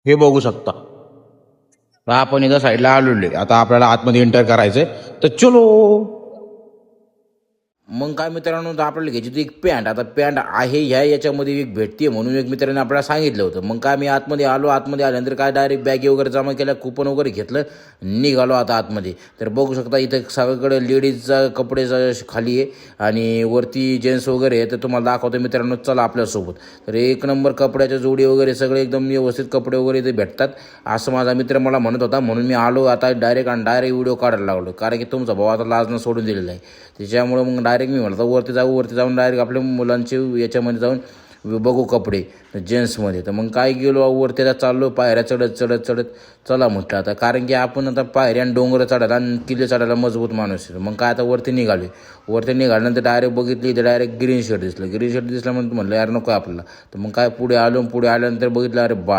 हे बघू शकता. तर आपण इथं साईडला आलेलो आहे. आता आपल्याला आतमध्ये एंटर करायचंय, तर चलो. मग काय मित्रांनो, तर आपल्याला घ्यायची होती एक पॅन्ट. आता पॅन्ट आहे याच्यामध्ये एक भेटते म्हणून एक मित्राने आपल्याला सांगितलं होतं. मग काय मी आतमध्ये आलो. आतमध्ये आल्यानंतर काय डायरेक्ट बॅगी वगैरे जमा केल्या, कुपन वगैरे घेतलं, निघालो आता आतमध्ये. तर बघू शकता इथं सगळीकडे लेडीजचा कपडेचा खाली आहे आणि वरती जेंट्स वगैरे आहे. तर तुम्हाला दाखवतो मित्रांनो, चला आपल्यासोबत. तर एक नंबर कपड्याच्या जोडी वगैरे सगळे एकदम व्यवस्थित कपडे वगैरे इथे भेटतात असं माझा मित्र मला म्हणत होता. म्हणून मी आलो आता डायरेक्ट व्हिडिओ काढायला लागलो, कारण की तुमचा भाऊ आता लाजणं सोडून दिलेला आहे. त्याच्यामुळं मग डायरेक्ट मी म्हणतो वरती जाऊन डायरेक्ट आपल्या मुलांचे याच्यामध्ये जाऊन बघू कपडे जेंट्समध्ये. तर मग काय गेलो वरती, आता चाललो पायऱ्या चढत चला म्हटलं आता, कारण की आपण आता पायऱ्या आणि डोंगर चढायला आणि किल्ले चढायला मजबूत माणूस आहे. मग काय आता वरती निघाल्यानंतर डायरेक्ट बघितली तर डायरेक्ट ग्रीन शर्ट दिसलं. ग्रीन शर्ट दिसल्यानंतर म्हणलं यार नको आपल्याला. तर मग काय पुढे आल्यानंतर बघितलं, अरे बाप